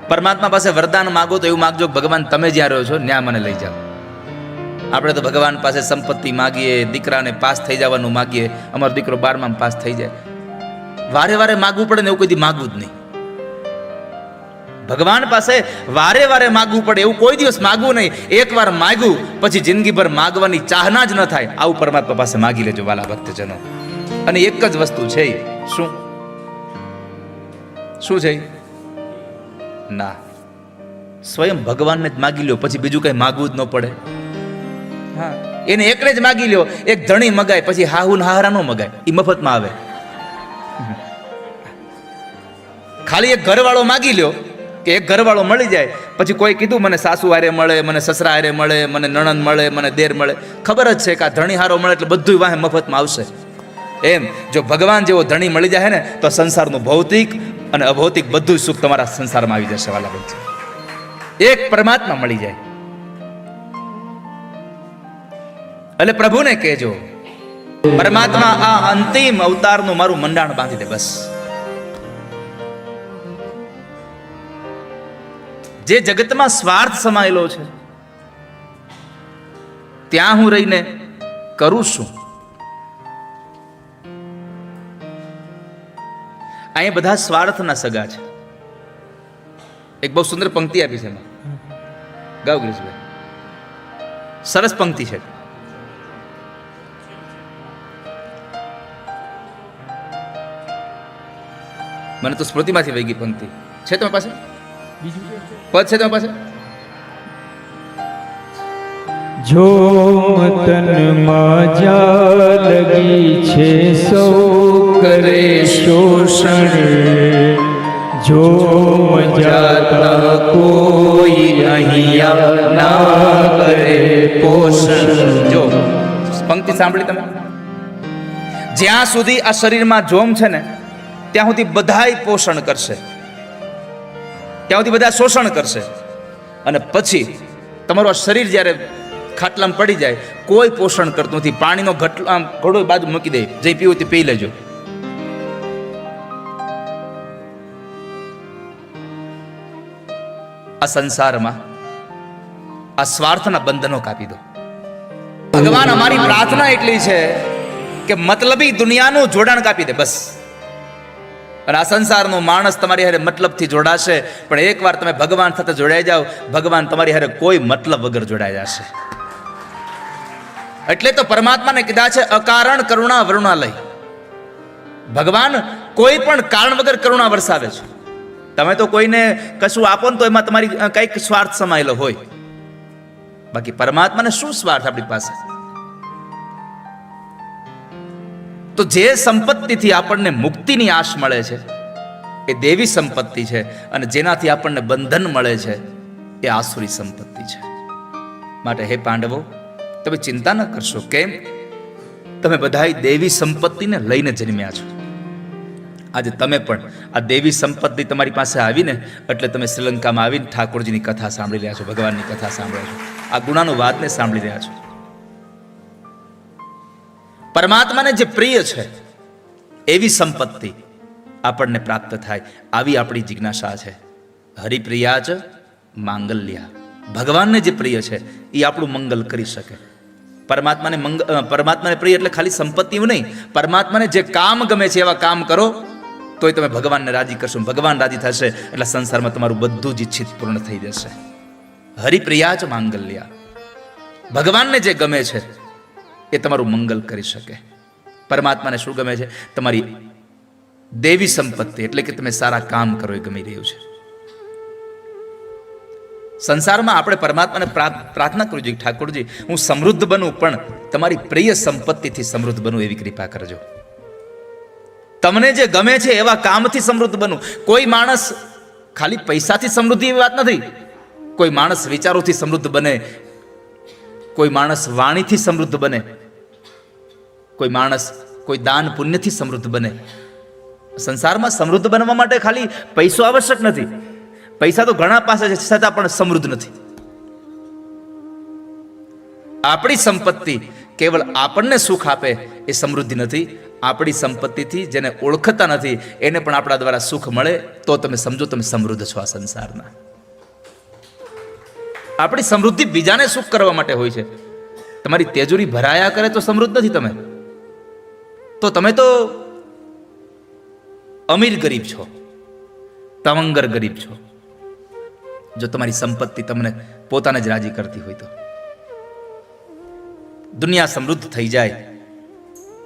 પરમાત્મા પાસે વરદાન માગો તો એવું માગજો કે ભગવાન તમે જ્યાં રહ્યો છો ત્યાં મને લઈ જાઓ. આપણે તો ભગવાન પાસે સંપત્તિ માગીએ, દીકરાને પાસ થઈ જવાનું માગીએ, અમારો દીકરો 12માં પાસ થઈ જાય. વારે વારે માગવું પડે ને એવું કોઈ દી માગવું જ નહીં. ભગવાન પાસે વારે વારે માગવું પડે એવું કોઈ દિવસ માગવું નહીં. એકવાર માગ્યું પછી જિંદગીભર માગવાની ચાહના જ ન થાય. આવું પરમાત્મા પાસે માગી લેજો વાલા ભક્તજનો. અને એક જ વસ્તુ છે, શું શું છે? ના, સ્વયં ભગવાનને જ માગી લ્યો, પછી બીજું કઈ માગવું જ ન પડે. હા, એને એકને જ માગી લ્યો. એક ધણી મગાય પછી હાહુ હાહરા નો મગાય, એ મફતમાં આવે. ખાલી એક ઘરવાળો માગી લ્યો કે એક ઘરવાળો મળી જાય, પછી કોઈ કીધું મને સાસુ હારે મળે, મને સસરા હારે મળે, મને નણંદ મળે, મને દેર મળે, ખબર જ છે કે આ ધણી હારો મળે એટલે બધું વાહે મફતમાં આવશે. એમ જો ભગવાન જેવો ધણી મળી જાય ને તો સંસારનું ભૌતિક અને અભૌતિક બધું સુખ તમારા સંસારમાં આવી જશે વાલા ભક્તો. એક પરમાત્મા મળી જાય એટલે પ્રભુને કહેજો પરમાત્મા આ અંતિમ અવતારનું મારું મંડાણ બાંધી દે. બસ જે જગતમાં સ્વાર્થ સમાયેલો છે ત્યાં હું રહીને કરું છું. અહીંયા બધા સ્વાર્થના સગા છે. એક બહુ સુંદર પંક્તિ આપી છે એમાં, ગાવ ગિરીશભાઈ, સરસ પંક્તિ છે. મને તો સ્મૃતિમાંથી વહી ગઈ પંક્તિ. છે તમારી પાસે? પદ છે તમારી પાસે? જો મતનમાં જા લગી છે સૌ કરે શોષણ, જો મજાતા કોઈ અહીંયા ના કરે પોષણ. જો પંક્તિ સાંભળી તમે? જ્યાં સુધી આ શરીરમાં જોમ છે ને ત્યાં સુધી બધાય પોષણ કરશે, ત્યાં સુધી બધા શોષણ કરશે. અને પછી તમારું આ શરીર જ્યારે ખાટલામાં પડી જાય કોઈ પોષણ કરતું નથી. પાણીનો ઘડો બાજુ મૂકી દે, જે પીવું તે પી લેજો. આ સંસારમાં આ સ્વાર્થના બંધનો કાપી દો. ભગવાન અમારી પ્રાર્થના એટલી છે કે મતલબી દુનિયાનું જોડાણ કાપી દે બસ. અને આ સંસારનો માણસ તમારી હારે મતલબથી જોડાશે, પણ એકવાર તમે ભગવાન સાથે જોડાઈ જાઓ, ભગવાન તમારી હારે કોઈ મતલબ વગર જોડાઈ જશે. એટલે તો પરમાત્માને કીધા છે અકારણ કરુણા વરુણાલય. ભગવાન કોઈ પણ કારણ વગર કરુણા વરસાવે છે. તમે તો કોઈને કશું આપો ને તો એમાં તમારી કંઈક સ્વાર્થ સમાયેલો હોય, બાકી પરમાત્માને શું સ્વાર્થ આપણી પાસે? તો જે સંપત્તિથી આપણને મુક્તિની આશ મળે છે એ દેવી સંપત્તિ છે, અને જેનાથી આપણને બંધન મળે છે એ આસુરી સંપત્તિ છે. માટે હે પાંડવો, તમે ચિંતા ન કરશો. કેમ? તમે બધાય દેવી સંપત્તિને લઈને જન્મ્યા છો. આજે તમે પણ આ દેવી સંપત્તિ તમારી પાસે આવીને એટલે તમે શ્રીલંકામાં આવીને ઠાકોરજીની કથા સાંભળી રહ્યા છો, ભગવાનની કથા સાંભળ્યા છો, આ ગુણાનુવાદને સાંભળી રહ્યા છો. પરમાત્માને જે પ્રિય છે એવી સંપત્તિ આપણને પ્રાપ્ત થાય, આવી આપણી જિજ્ઞાસા છે. હરિપ્રિયા જ માંગલ્યા. ભગવાનને જે પ્રિય છે એ આપણું મંગલ કરી શકે. પરમાત્માને પ્રિય એટલે ખાલી સંપત્તિ નહીં, પરમાત્માને જે કામ ગમે છે એવા કામ કરો તોય તમે ભગવાનને રાજી કરશો. ભગવાન રાજી થશે એટલે સંસારમાં તમારું બધું જ ઈચ્છિત પૂર્ણ થઈ જશે. હરિપ્રિયા જ માંગલ્યા. ભગવાનને જે ગમે છે એ તમારું મંગલ કરી શકે. પરમાત્માને શું ગમે છે? તમારી દેવી સંપત્તિ, એટલે કે તમે સારા કામ કરો એ ગમી રહ્યું છે. સંસારમાં આપણે પરમાત્માને પ્રાર્થના કરવી જોઈએ, ઠાકોરજી હું સમૃદ્ધ બનું, પણ તમારી પ્રિય સંપત્તિથી સમૃદ્ધ બનું એવી કૃપા કરજો. તમને જે ગમે છે એવા કામથી સમૃદ્ધ બનું. કોઈ માણસ ખાલી પૈસાથી સમૃદ્ધિ એવી વાત નથી. કોઈ માણસ વિચારોથી સમૃદ્ધ બને, કોઈ માણસ વાણીથી સમૃદ્ધ બને, કોઈ માણસ કોઈ દાન પુણ્યથી સમૃદ્ધ બને. સંસારમાં સમૃદ્ધ બનવા માટે ખાલી પૈસો આવશ્યક નથી. પૈસા તો ઘણા પાસે છે છતાં પણ સમૃદ્ધ નથી. આપણી સંપત્તિ કેવળ આપણને સુખ આપે એ સમૃદ્ધિ નથી. આપણી સંપત્તિથી જેને ઓળખતા નથી એને પણ આપણા દ્વારા સુખ મળે તો તમે સમજો તમે સમૃદ્ધ છો આ સંસારના. આપણી સમૃદ્ધિ બીજાને સુખ કરવા માટે હોય છે. તમારી તેજુરી ભરાયા કરે તો સમૃદ્ધ નથી તમે. તો તમે તો અમીર ગરીબ છો, તવંગર ગરીબ છો. જો તમારી સંપત્તિ તમને પોતાને જ રાજી કરતી હોય તો. દુનિયા સમૃદ્ધ થઈ જાય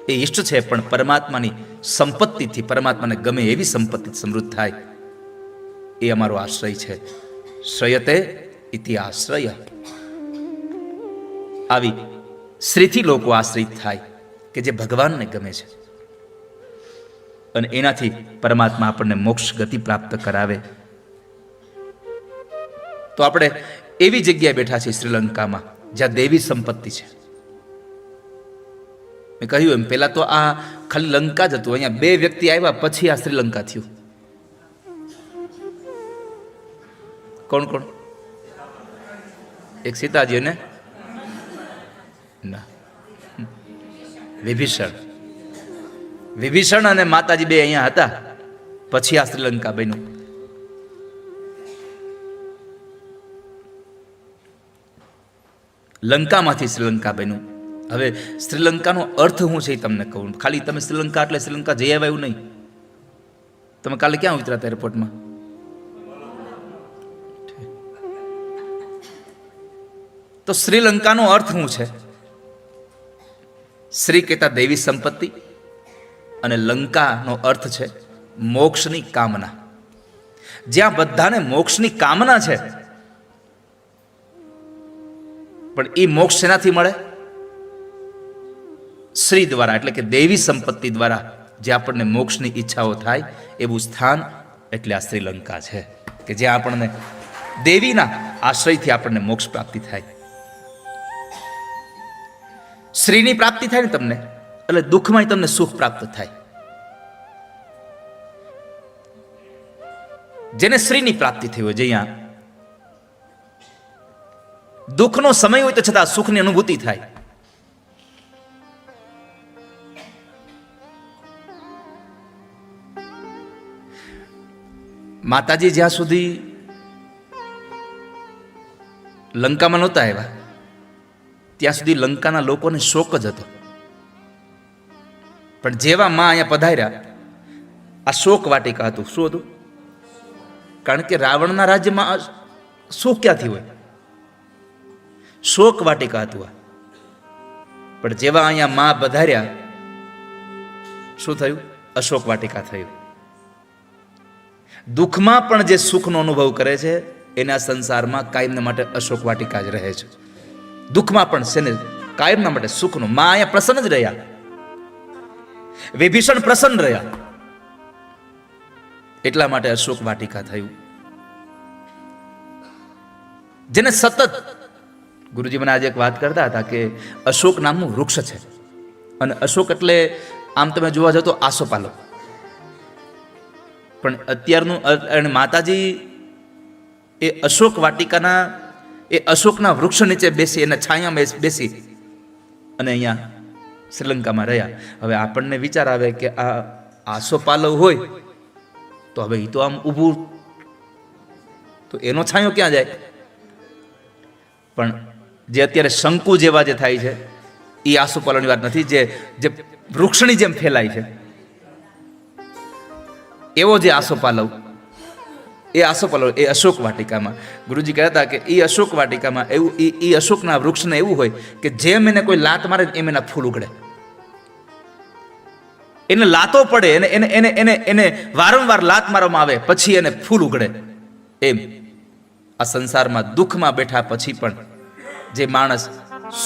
એ ઈષ્ટ છે, પણ પરમાત્માની સંપત્તિથી, પરમાત્માને ગમે એવી સંપત્તિ સમૃદ્ધ થાય એ અમારો આશ્રય છે. શ્રયતે ઇતિ આશ્રય. આવી શ્રીથી લોકો આશ્રિત થાય કે જે ભગવાનને ગમે છે અને એનાથી પરમાત્મા આપણને મોક્ષ ગતિ પ્રાપ્ત કરાવે. તો આપણે એવી જગ્યાએ બેઠા છીએ શ્રીલંકામાં જ્યાં દેવી સંપત્તિ છે. મેં કહ્યું એમ પહેલા તો આ ખાલી લંકા જ હતું. અહીંયા 2 વ્યક્તિ આવ્યા પછી આ શ્રીલંકા થયું. કોણ કોણ? એક સીતાજી અને ના વિભીષણ અને માતાજી 2 અહીંયા હતા પછી આ શ્રીલંકા બન્યું. લંકામાંથી શ્રીલંકા બન્યું. હવે શ્રીલંકાનો અર્થ શું છે એ તમને કહું. ખાલી તમે શ્રીલંકા એટલે શ્રીલંકા જઈ આવ્યા એવું નહીં. તમે કાલે ક્યાં ઉતર્યા એરપોર્ટમાં? તો શ્રીલંકાનો અર્થ શું છે? શ્રી કહેતા દેવી સંપત્તિ અને લંકાનો અર્થ છે મોક્ષની કામના. જ્યાં બધાને મોક્ષની કામના છે, પણ એ મોક્ષ શેનાથી મળે? શ્રી દ્વારા, એટલે કે દેવી સંપત્તિ દ્વારા જે આપણને મોક્ષની ઈચ્છાઓ થાય એવું સ્થાન એટલે આ શ્રીલંકા છે કે જ્યાં આપણને દેવીના આશ્રયથી આપણને મોક્ષ પ્રાપ્તિ થાય. શ્રીની પ્રાપ્તિ થાય ને તમને એટલે દુઃખમાં તમને સુખ પ્રાપ્ત થાય. જેને શ્રીની પ્રાપ્તિ થઈ હોય, જ્યાં દુઃખનો સમય હોય તો છતાં સુખની અનુભૂતિ થાય. માતાજી જ્યાં સુધી લંકામાં નહોતા આવ્યા ત્યાં સુધી લંકાના લોકોને શોક જ હતો. પણ જેવા માં અહીંયા પધાર્યા આ શોક વાટિકા હતું. શું હતું? કારણ કે રાવણના રાજ્યમાં સુખ ક્યાંથી હોય? શોક વાટિકા હતું આ. પણ જેવા અહીંયા માં પધાર્યા શું થયું? અશોક વાટિકા થયું. દુઃખમાં પણ જે સુખનો અનુભવ કરે છે એના સંસારમાં કાયમને માટે અશોક વાટિકા જ રહે છે. દુઃખમાં પણ છે ને કાયમના માટે સુખનો. માં અહીંયા પ્રસન્ન જ રહ્યા. વિભીષણ પ્રસન્ન રહ્યા એટલા માટે અશોક વાટિકા થયું. જેને સતત ગુરુજી મને આજે એક વાત કરતા હતા કે અશોક નામનું વૃક્ષ છે અને અશોક એટલે આમ તમે જોવા જાવ તો આસોપાલવ. પણ અત્યારનું માતાજી એ અશોક વાટિકાના એ અશોકના વૃક્ષ નીચે બેસી એના છાયામાં બેસી અને અહીંયા શ્રીલંકામાં રહ્યા. હવે આપણને વિચાર આવે કે આ આસોપાલવ હોય તો હવે એ તો આમ ઊભું, તો એનો છાંયો ક્યાં જાય? પણ જે અત્યારે શંકુ જેવા જે થાય છે એ આસોપાલવની વાત નથી. જે વૃક્ષની જેમ ફેલાય છે એવો જે આસોપાલવ, એ અશોક વાટિકામાં ગુરુજી કહેતા કે એ અશોક વાટિકામાં એવું એ અશોકના વૃક્ષને એવું હોય કે જેમ એને કોઈ લાત મારે એમ એના ફૂલ ઉગડે. એને લાતો પડે, એને એને એને એને વારંવાર લાત મારવામાં આવે પછી એને ફૂલ ઉગડે. એમ આ સંસારમાં દુઃખમાં બેઠા પછી પણ જે માણસ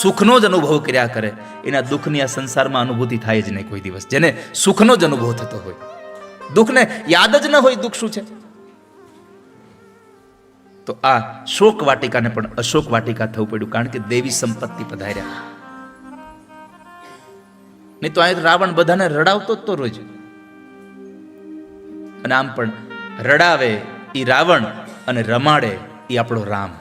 સુખનો જ અનુભવ કર્યા કરે એના દુઃખની આ સંસારમાં અનુભૂતિ થાય જ નહીં કોઈ દિવસ. જેને સુખનો જ અનુભવ થતો હોય, દુઃખને યાદ જ ન હોય દુઃખ શું છે. તો આ શોક વાટિકાને પણ અશોક વાટિકા થવું પડ્યું કારણ કે દેવી સંપત્તિ પધાર્યા. નહીં તો અહીં રાવણ બધાને રડાવતો જ તો રોજ. અને આમ પણ રડાવે ઈ રાવણ અને રમાડે ઈ આપણો રામ.